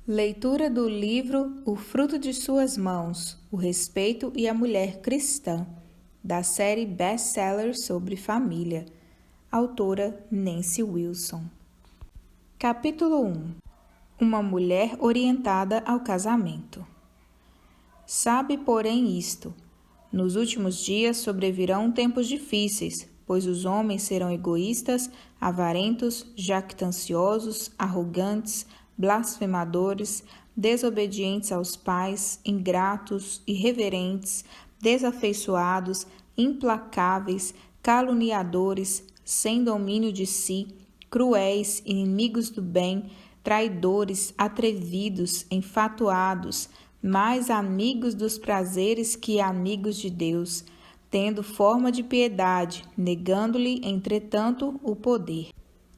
Leitura do livro O Fruto de Suas Mãos, O Respeito e a Mulher Cristã, da série best-seller sobre família, autora Nancy Wilson. Capítulo 1. Uma mulher orientada ao casamento. Sabe, porém, isto: nos últimos dias sobrevirão tempos difíceis, pois os homens serão egoístas, avarentos, jactanciosos, arrogantes, blasfemadores, desobedientes aos pais, ingratos, irreverentes, desafeiçoados, implacáveis, caluniadores, sem domínio de si, cruéis, inimigos do bem, traidores, atrevidos, enfatuados, mais amigos dos prazeres que amigos de Deus, tendo forma de piedade, negando-lhe, entretanto, o poder.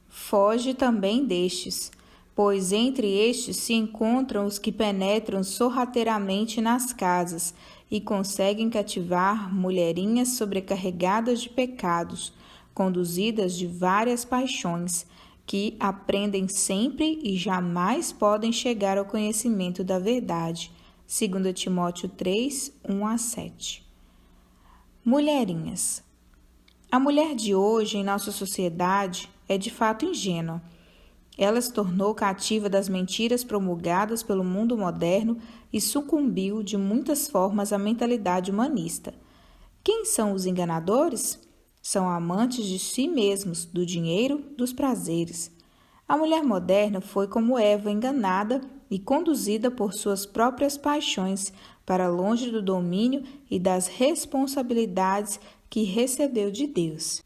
Foge também destes, pois entre estes se encontram os que penetram sorrateiramente nas casas e conseguem cativar mulherinhas sobrecarregadas de pecados, conduzidas de várias paixões, que aprendem sempre e jamais podem chegar ao conhecimento da verdade. 2 Timóteo 3, 1-7. Mulherinhas. A mulher de hoje em nossa sociedade é de fato ingênua. Ela se tornou cativa das mentiras promulgadas pelo mundo moderno e sucumbiu de muitas formas à mentalidade humanista. Quem são os enganadores? São amantes de si mesmos, do dinheiro, dos prazeres. A mulher moderna foi como Eva, enganada e conduzida por suas próprias paixões para longe do domínio e das responsabilidades que recebeu de Deus.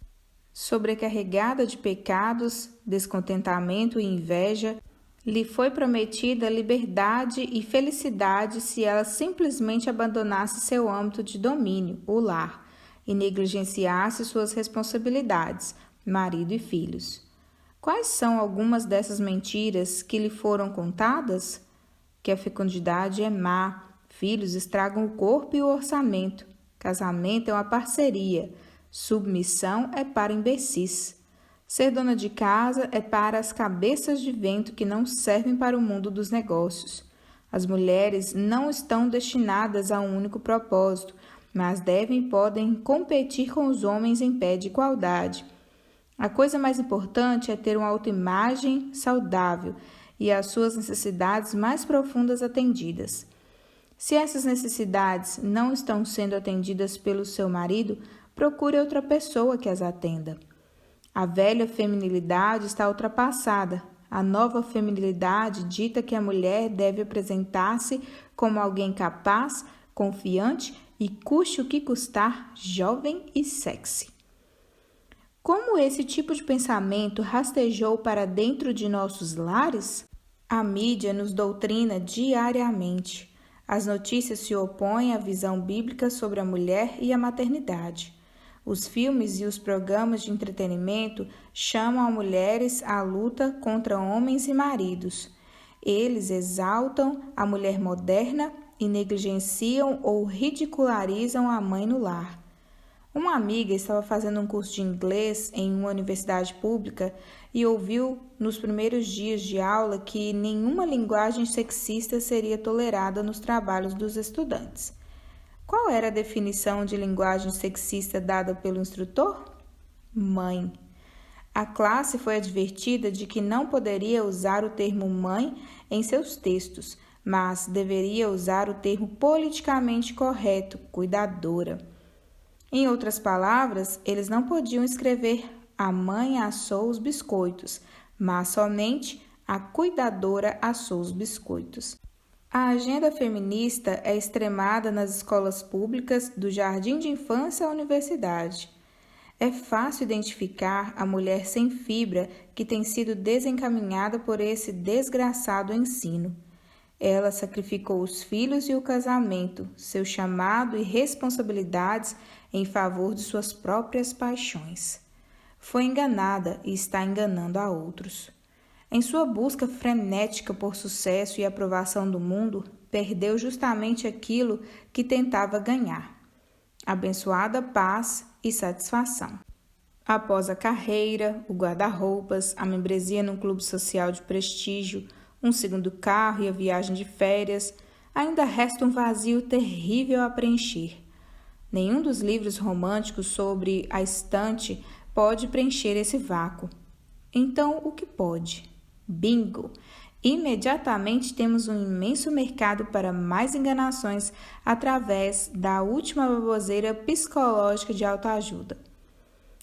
Sobrecarregada de pecados, descontentamento e inveja, lhe foi prometida liberdade e felicidade se ela simplesmente abandonasse seu âmbito de domínio, o lar, e negligenciasse suas responsabilidades, marido e filhos. Quais são algumas dessas mentiras que lhe foram contadas? Que a fecundidade é má, filhos estragam o corpo e o orçamento, casamento é uma parceria, submissão é para imbecis. Ser dona de casa é para as cabeças de vento que não servem para o mundo dos negócios. As mulheres não estão destinadas a um único propósito, mas devem e podem competir com os homens em pé de igualdade. A coisa mais importante é ter uma autoimagem saudável e as suas necessidades mais profundas atendidas. Se essas necessidades não estão sendo atendidas pelo seu marido, procure outra pessoa que as atenda. A velha feminilidade está ultrapassada. A nova feminilidade dita que a mulher deve apresentar-se como alguém capaz, confiante e, custe o que custar, jovem e sexy. Como esse tipo de pensamento rastejou para dentro de nossos lares? A mídia nos doutrina diariamente. As notícias se opõem à visão bíblica sobre a mulher e a maternidade. Os filmes e os programas de entretenimento chamam as mulheres à luta contra homens e maridos. Eles exaltam a mulher moderna e negligenciam ou ridicularizam a mãe no lar. Uma amiga estava fazendo um curso de inglês em uma universidade pública e ouviu nos primeiros dias de aula que nenhuma linguagem sexista seria tolerada nos trabalhos dos estudantes. Qual era a definição de linguagem sexista dada pelo instrutor? Mãe. A classe foi advertida de que não poderia usar o termo mãe em seus textos, mas deveria usar o termo politicamente correto, cuidadora. Em outras palavras, eles não podiam escrever a mãe assou os biscoitos, mas somente a cuidadora assou os biscoitos. A agenda feminista é extremada nas escolas públicas, do jardim de infância à universidade. É fácil identificar a mulher sem fibra que tem sido desencaminhada por esse desgraçado ensino. Ela sacrificou os filhos e o casamento, seu chamado e responsabilidades em favor de suas próprias paixões. Foi enganada e está enganando a outros. Em sua busca frenética por sucesso e aprovação do mundo, perdeu justamente aquilo que tentava ganhar: abençoada paz e satisfação. Após a carreira, o guarda-roupas, a membresia num clube social de prestígio, um segundo carro e a viagem de férias, ainda resta um vazio terrível a preencher. Nenhum dos livros românticos sobre a estante pode preencher esse vácuo. Então, o que pode? Bingo! Imediatamente temos um imenso mercado para mais enganações através da última baboseira psicológica de autoajuda.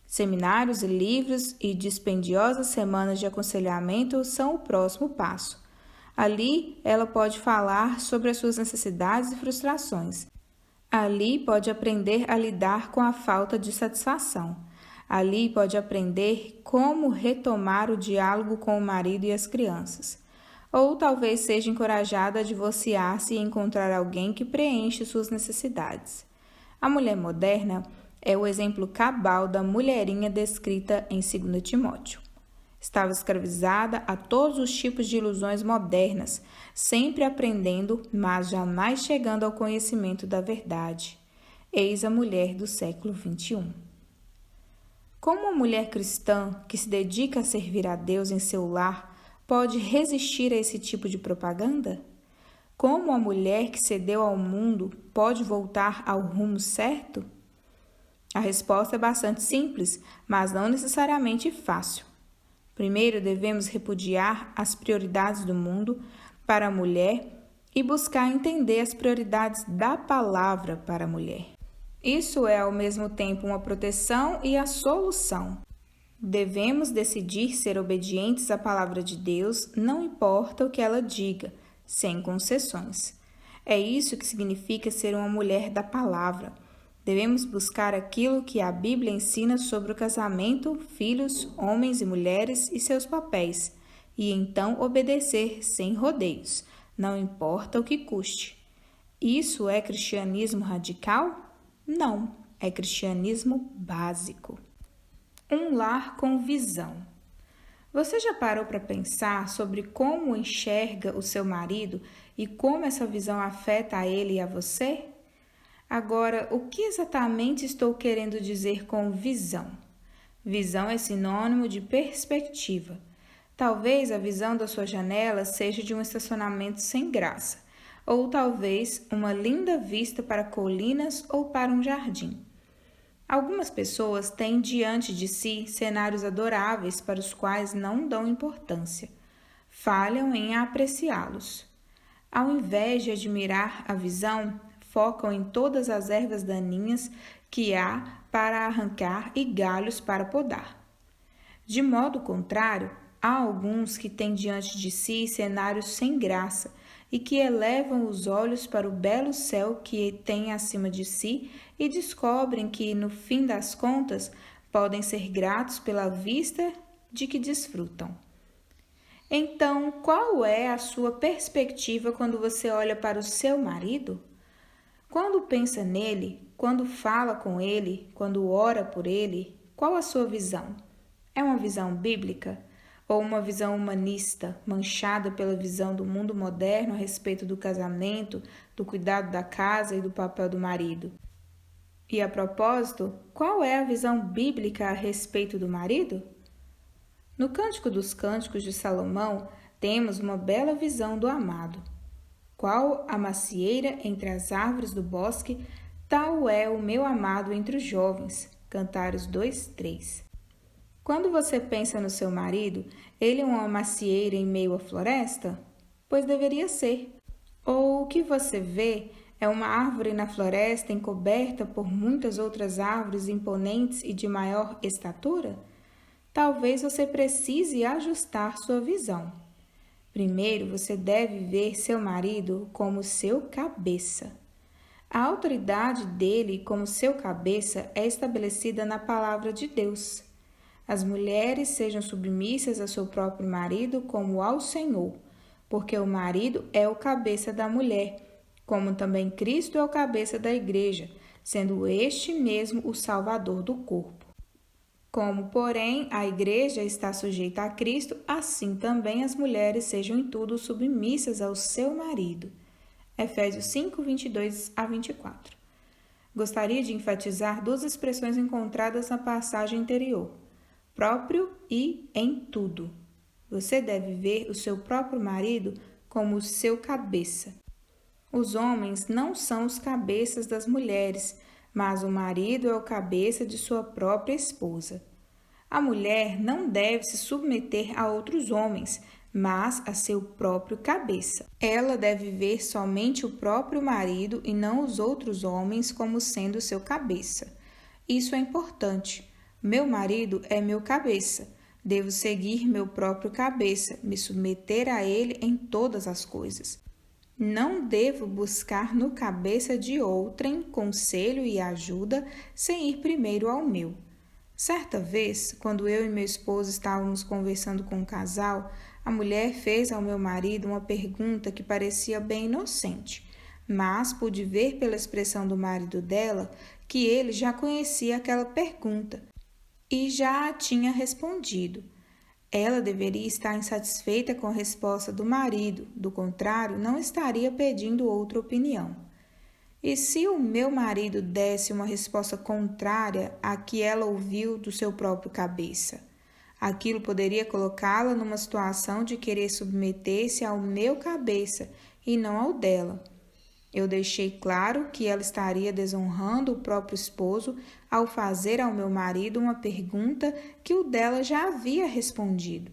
Seminários e livros e dispendiosas semanas de aconselhamento são o próximo passo. Ali, ela pode falar sobre as suas necessidades e frustrações. Ali pode aprender a lidar com a falta de satisfação. Ali pode aprender como retomar o diálogo com o marido e as crianças. Ou talvez seja encorajada a divorciar-se e encontrar alguém que preenche suas necessidades. A mulher moderna é o exemplo cabal da mulherinha descrita em 2 Timóteo. Estava escravizada a todos os tipos de ilusões modernas, sempre aprendendo, mas jamais chegando ao conhecimento da verdade. Eis a mulher do século XXI. Como uma mulher cristã que se dedica a servir a Deus em seu lar pode resistir a esse tipo de propaganda? Como a mulher que cedeu ao mundo pode voltar ao rumo certo? A resposta é bastante simples, mas não necessariamente fácil. Primeiro, devemos repudiar as prioridades do mundo para a mulher e buscar entender as prioridades da palavra para a mulher. Isso é, ao mesmo tempo, uma proteção e a solução. Devemos decidir ser obedientes à palavra de Deus, não importa o que ela diga, sem concessões. É isso que significa ser uma mulher da palavra. Devemos buscar aquilo que a Bíblia ensina sobre o casamento, filhos, homens e mulheres e seus papéis, e então obedecer sem rodeios, não importa o que custe. Isso é cristianismo radical? Não, é cristianismo básico. Um lar com visão. Você já parou para pensar sobre como enxerga o seu marido e como essa visão afeta a ele e a você? Agora, o que exatamente estou querendo dizer com visão? Visão é sinônimo de perspectiva. Talvez a visão da sua janela seja de um estacionamento sem graça, ou talvez uma linda vista para colinas ou para um jardim. Algumas pessoas têm diante de si cenários adoráveis para os quais não dão importância. Falham em apreciá-los. Ao invés de admirar a visão, focam em todas as ervas daninhas que há para arrancar e galhos para podar. De modo contrário, há alguns que têm diante de si cenários sem graça e que elevam os olhos para o belo céu que têm acima de si e descobrem que, no fim das contas, podem ser gratos pela vista de que desfrutam. Então, qual é a sua perspectiva quando você olha para o seu marido? Quando pensa nele, quando fala com ele, quando ora por ele, qual a sua visão? É uma visão bíblica ou uma visão humanista, manchada pela visão do mundo moderno a respeito do casamento, do cuidado da casa e do papel do marido? E a propósito, qual é a visão bíblica a respeito do marido? No Cântico dos Cânticos de Salomão, temos uma bela visão do amado. Qual a macieira entre as árvores do bosque, tal é o meu amado entre os jovens. Cantares 2:3. Quando você pensa no seu marido, ele é uma macieira em meio à floresta? Pois deveria ser. Ou o que você vê é uma árvore na floresta encoberta por muitas outras árvores imponentes e de maior estatura? Talvez você precise ajustar sua visão. Primeiro, você deve ver seu marido como seu cabeça. A autoridade dele como seu cabeça é estabelecida na palavra de Deus. As mulheres sejam submissas a seu próprio marido como ao Senhor, porque o marido é o cabeça da mulher, como também Cristo é o cabeça da igreja, sendo este mesmo o Salvador do corpo. Como, porém, a igreja está sujeita a Cristo, assim também as mulheres sejam em tudo submissas ao seu marido. Efésios 5, 22-24. Gostaria de enfatizar duas expressões encontradas na passagem anterior: próprio e em tudo. Você deve ver o seu próprio marido como o seu cabeça. Os homens não são os cabeças das mulheres, mas o marido é o cabeça de sua própria esposa. A mulher não deve se submeter a outros homens, mas a seu próprio cabeça. Ela deve ver somente o próprio marido e não os outros homens como sendo seu cabeça. Isso é importante. Meu marido é meu cabeça. Devo seguir meu próprio cabeça, me submeter a ele em todas as coisas. Não devo buscar no cabeça de outrem conselho e ajuda sem ir primeiro ao meu. Certa vez, quando eu e meu esposo estávamos conversando com um casal, a mulher fez ao meu marido uma pergunta que parecia bem inocente, mas pude ver pela expressão do marido dela que ele já conhecia aquela pergunta e já a tinha respondido. Ela deveria estar insatisfeita com a resposta do marido, do contrário, não estaria pedindo outra opinião. E se o meu marido desse uma resposta contrária à que ela ouviu do seu próprio cabeça? Aquilo poderia colocá-la numa situação de querer submeter-se ao meu cabeça e não ao dela. Eu deixei claro que ela estaria desonrando o próprio esposo ao fazer ao meu marido uma pergunta que o dela já havia respondido.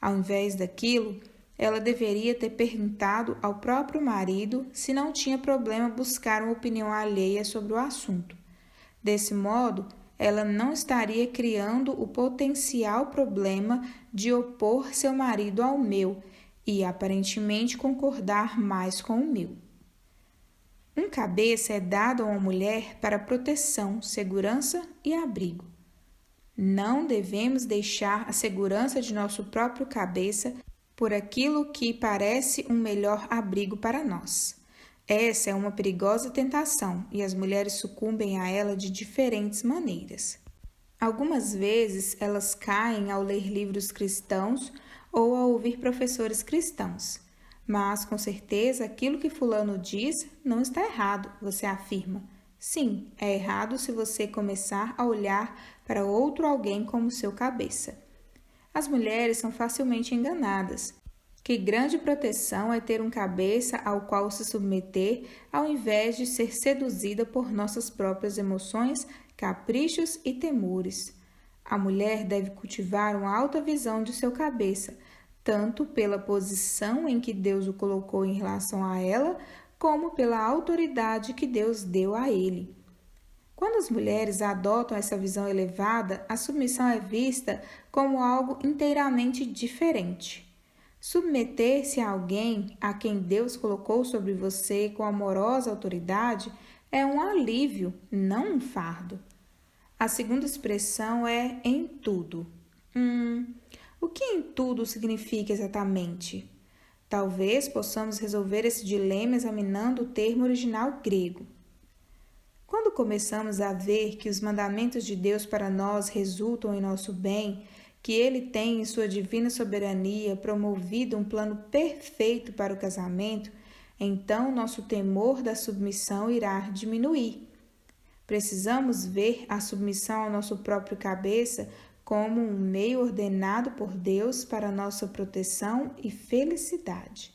Ao invés daquilo, ela deveria ter perguntado ao próprio marido se não tinha problema buscar uma opinião alheia sobre o assunto. Desse modo, ela não estaria criando o potencial problema de opor seu marido ao meu e, aparentemente, concordar mais com o meu. Um cabeça é dado a uma mulher para proteção, segurança e abrigo. Não devemos deixar a segurança de nosso próprio cabeça por aquilo que parece um melhor abrigo para nós. Essa é uma perigosa tentação e as mulheres sucumbem a ela de diferentes maneiras. Algumas vezes elas caem ao ler livros cristãos ou ao ouvir professores cristãos. Mas, com certeza, aquilo que fulano diz não está errado, você afirma. Sim, é errado se você começar a olhar para outro alguém como seu cabeça. As mulheres são facilmente enganadas. Que grande proteção é ter um cabeça ao qual se submeter, ao invés de ser seduzida por nossas próprias emoções, caprichos e temores. A mulher deve cultivar uma alta visão de seu cabeça, tanto pela posição em que Deus o colocou em relação a ela, como pela autoridade que Deus deu a ele. Quando as mulheres adotam essa visão elevada, a submissão é vista como algo inteiramente diferente. Submeter-se a alguém a quem Deus colocou sobre você com amorosa autoridade é um alívio, não um fardo. A segunda expressão é em tudo. O que em tudo significa exatamente? Talvez possamos resolver esse dilema examinando o termo original grego. Quando começamos a ver que os mandamentos de Deus para nós resultam em nosso bem, que Ele tem em sua divina soberania promovido um plano perfeito para o casamento, então nosso temor da submissão irá diminuir. Precisamos ver a submissão ao nosso próprio cabeça como um meio ordenado por Deus para nossa proteção e felicidade.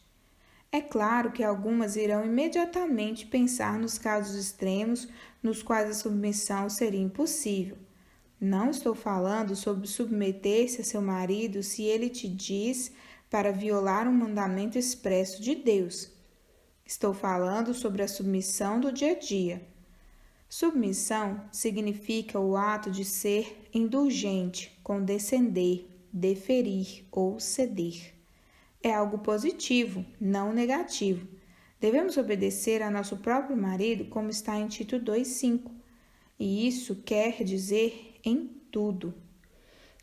É claro que algumas irão imediatamente pensar nos casos extremos nos quais a submissão seria impossível. Não estou falando sobre submeter-se a seu marido se ele te diz para violar um mandamento expresso de Deus. Estou falando sobre a submissão do dia a dia. Submissão significa o ato de ser indulgente, condescender, deferir ou ceder. É algo positivo, não negativo. Devemos obedecer a nosso próprio marido, como está em Tito 2,5. E isso quer dizer em tudo.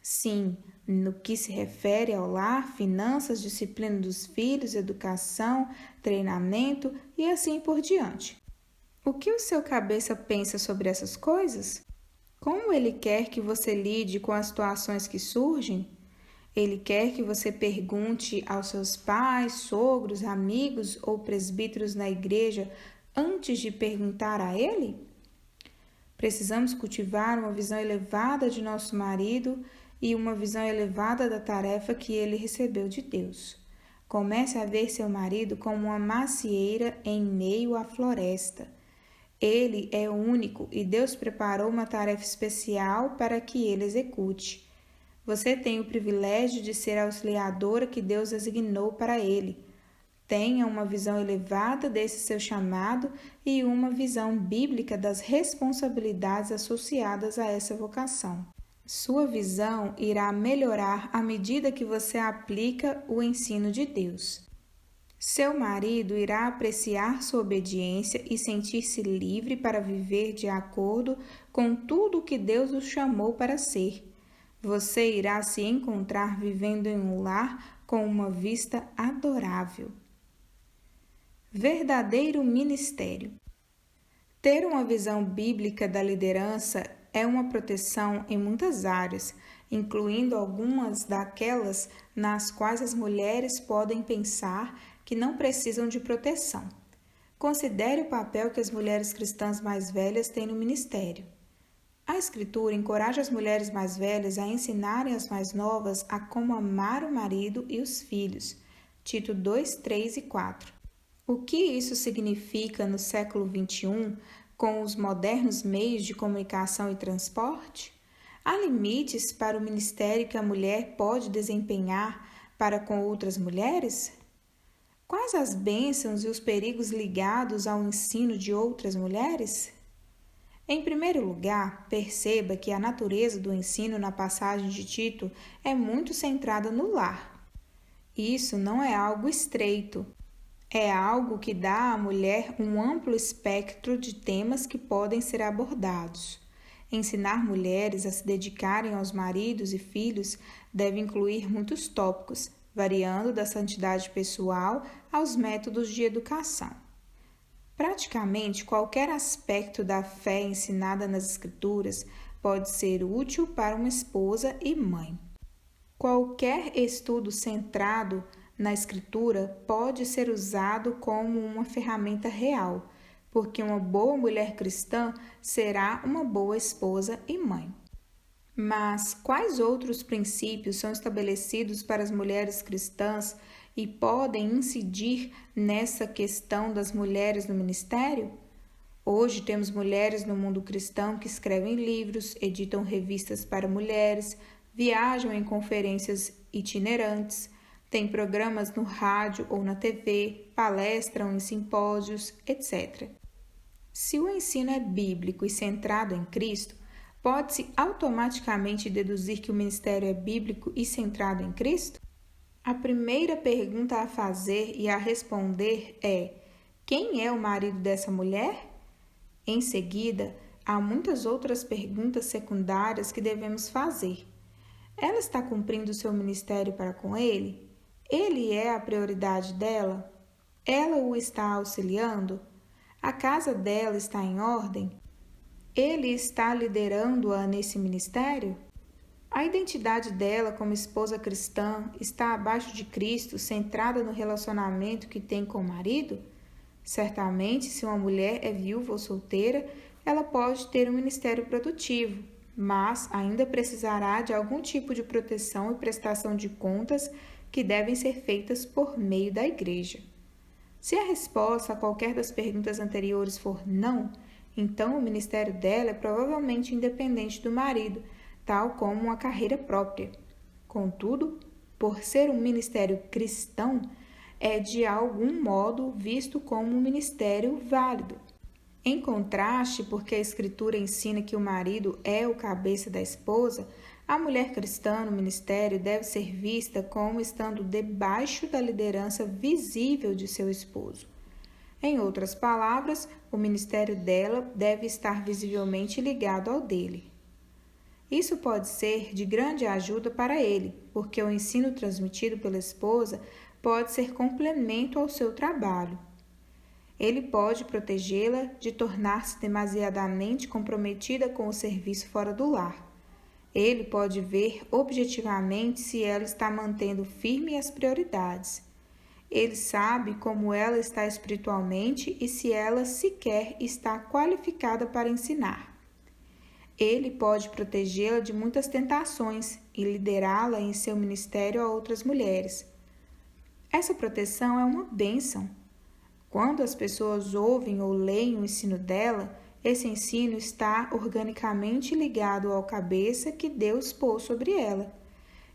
Sim, no que se refere ao lar, finanças, disciplina dos filhos, educação, treinamento e assim por diante. O que o seu cabeça pensa sobre essas coisas? Como ele quer que você lide com as situações que surgem? Ele quer que você pergunte aos seus pais, sogros, amigos ou presbíteros na igreja antes de perguntar a ele? Precisamos cultivar uma visão elevada de nosso marido e uma visão elevada da tarefa que ele recebeu de Deus. Comece a ver seu marido como uma macieira em meio à floresta. Ele é único e Deus preparou uma tarefa especial para que ele execute. Você tem o privilégio de ser a auxiliadora que Deus designou para ele. Tenha uma visão elevada desse seu chamado e uma visão bíblica das responsabilidades associadas a essa vocação. Sua visão irá melhorar à medida que você aplica o ensino de Deus. Seu marido irá apreciar sua obediência e sentir-se livre para viver de acordo com tudo o que Deus o chamou para ser. Você irá se encontrar vivendo em um lar com uma vista adorável. Verdadeiro ministério. Ter uma visão bíblica da liderança é uma proteção em muitas áreas, incluindo algumas daquelas nas quais as mulheres podem pensar que não precisam de proteção. Considere o papel que as mulheres cristãs mais velhas têm no ministério. A Escritura encoraja as mulheres mais velhas a ensinarem as mais novas a como amar o marido e os filhos. Tito 2, 3 e 4. O que isso significa no século XXI, com os modernos meios de comunicação e transporte? Há limites para o ministério que a mulher pode desempenhar para com outras mulheres? Quais as bênçãos e os perigos ligados ao ensino de outras mulheres? Em primeiro lugar, perceba que a natureza do ensino na passagem de Tito é muito centrada no lar. Isso não é algo estreito. É algo que dá à mulher um amplo espectro de temas que podem ser abordados. Ensinar mulheres a se dedicarem aos maridos e filhos deve incluir muitos tópicos, variando da santidade pessoal aos métodos de educação. Praticamente qualquer aspecto da fé ensinada nas Escrituras pode ser útil para uma esposa e mãe. Qualquer estudo centrado na Escritura pode ser usado como uma ferramenta real, porque uma boa mulher cristã será uma boa esposa e mãe. Mas quais outros princípios são estabelecidos para as mulheres cristãs e podem incidir nessa questão das mulheres no ministério? Hoje temos mulheres no mundo cristão que escrevem livros, editam revistas para mulheres, viajam em conferências itinerantes, têm programas no rádio ou na TV, palestram em simpósios, etc. Se o ensino é bíblico e centrado em Cristo, pode-se automaticamente deduzir que o ministério é bíblico e centrado em Cristo? A primeira pergunta a fazer e a responder é: quem é o marido dessa mulher? Em seguida, há muitas outras perguntas secundárias que devemos fazer. Ela está cumprindo seu ministério para com ele? Ele é a prioridade dela? Ela o está auxiliando? A casa dela está em ordem? Ele está liderando-a nesse ministério? A identidade dela como esposa cristã está abaixo de Cristo, centrada no relacionamento que tem com o marido? Certamente, se uma mulher é viúva ou solteira, ela pode ter um ministério produtivo, mas ainda precisará de algum tipo de proteção e prestação de contas que devem ser feitas por meio da igreja. Se a resposta a qualquer das perguntas anteriores for não, então o ministério dela é provavelmente independente do marido, tal como uma carreira própria. Contudo, por ser um ministério cristão, é de algum modo visto como um ministério válido. Em contraste, porque a Escritura ensina que o marido é o cabeça da esposa, a mulher cristã no ministério deve ser vista como estando debaixo da liderança visível de seu esposo. Em outras palavras, o ministério dela deve estar visivelmente ligado ao dele. Isso pode ser de grande ajuda para ele, porque o ensino transmitido pela esposa pode ser complemento ao seu trabalho. Ele pode protegê-la de tornar-se demasiadamente comprometida com o serviço fora do lar. Ele pode ver objetivamente se ela está mantendo firme as prioridades. Ele sabe como ela está espiritualmente e se ela sequer está qualificada para ensinar. Ele pode protegê-la de muitas tentações e liderá-la em seu ministério a outras mulheres. Essa proteção é uma bênção. Quando as pessoas ouvem ou leem o ensino dela, esse ensino está organicamente ligado ao cabeça que Deus pôs sobre ela.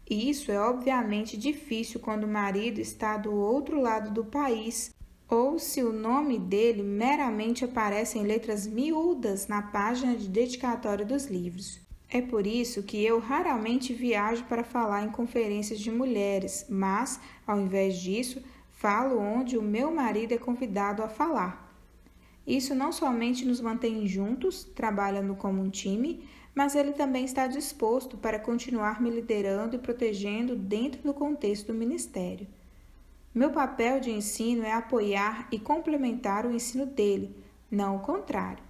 E isso é obviamente difícil quando o marido está do outro lado do país, ou se o nome dele meramente aparece em letras miúdas na página de dedicatória dos livros. É por isso que eu raramente viajo para falar em conferências de mulheres, mas, ao invés disso, falo onde o meu marido é convidado a falar. Isso não somente nos mantém juntos, trabalhando como um time, mas ele também está disposto para continuar me liderando e protegendo dentro do contexto do ministério. Meu papel de ensino é apoiar e complementar o ensino dele, não o contrário.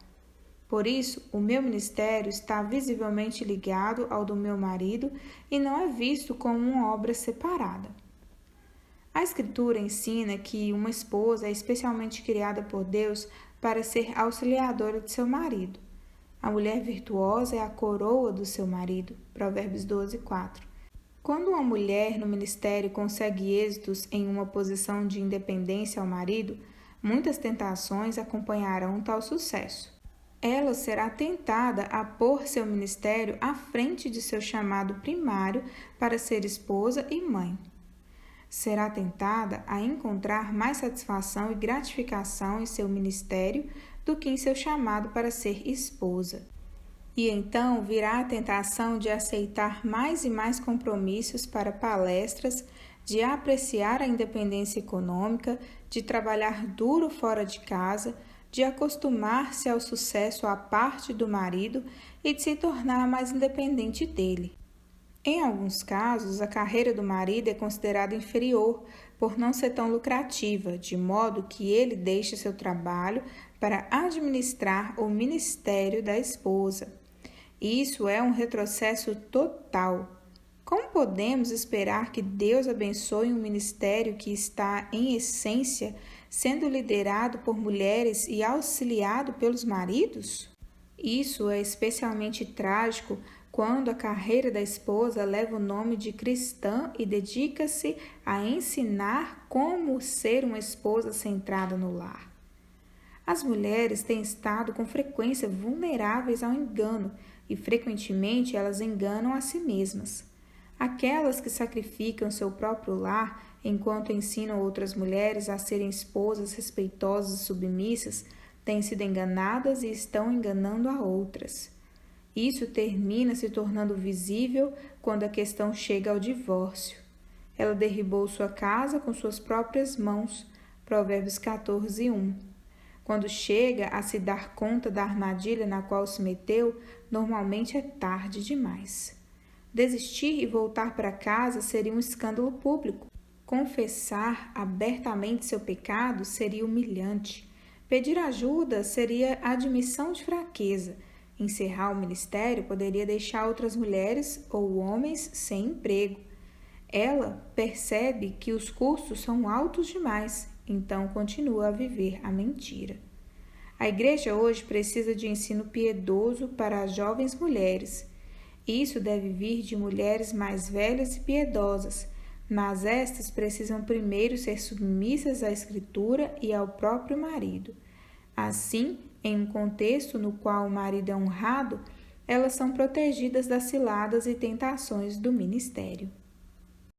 Por isso, o meu ministério está visivelmente ligado ao do meu marido e não é visto como uma obra separada. A Escritura ensina que uma esposa é especialmente criada por Deus para ser auxiliadora de seu marido. A mulher virtuosa é a coroa do seu marido. Provérbios 12:4. Quando uma mulher no ministério consegue êxitos em uma posição de independência ao marido, muitas tentações acompanharão tal sucesso. Ela será tentada a pôr seu ministério à frente de seu chamado primário para ser esposa e mãe. Será tentada a encontrar mais satisfação e gratificação em seu ministério do que em seu chamado para ser esposa. E então virá a tentação de aceitar mais e mais compromissos para palestras, de apreciar a independência econômica, de trabalhar duro fora de casa, de acostumar-se ao sucesso à parte do marido e de se tornar mais independente dele. Em alguns casos, a carreira do marido é considerada inferior por não ser tão lucrativa, de modo que ele deixa seu trabalho para administrar o ministério da esposa. Isso é um retrocesso total. Como podemos esperar que Deus abençoe um ministério que está, em essência, sendo liderado por mulheres e auxiliado pelos maridos? Isso é especialmente trágico quando a carreira da esposa leva o nome de cristã e dedica-se a ensinar como ser uma esposa centrada no lar. As mulheres têm estado com frequência vulneráveis ao engano e frequentemente elas enganam a si mesmas. Aquelas que sacrificam seu próprio lar enquanto ensinam outras mulheres a serem esposas respeitosas e submissas têm sido enganadas e estão enganando a outras. Isso termina se tornando visível quando a questão chega ao divórcio. Ela derribou sua casa com suas próprias mãos. Provérbios 14:1. Quando chega a se dar conta da armadilha na qual se meteu, normalmente é tarde demais. Desistir e voltar para casa seria um escândalo público. Confessar abertamente seu pecado seria humilhante. Pedir ajuda seria admissão de fraqueza. Encerrar o ministério poderia deixar outras mulheres ou homens sem emprego. Ela percebe que os custos são altos demais, então continua a viver a mentira. A igreja hoje precisa de ensino piedoso para as jovens mulheres. Isso deve vir de mulheres mais velhas e piedosas, mas estas precisam primeiro ser submissas à Escritura e ao próprio marido. Assim, em um contexto no qual o marido é honrado, elas são protegidas das ciladas e tentações do ministério.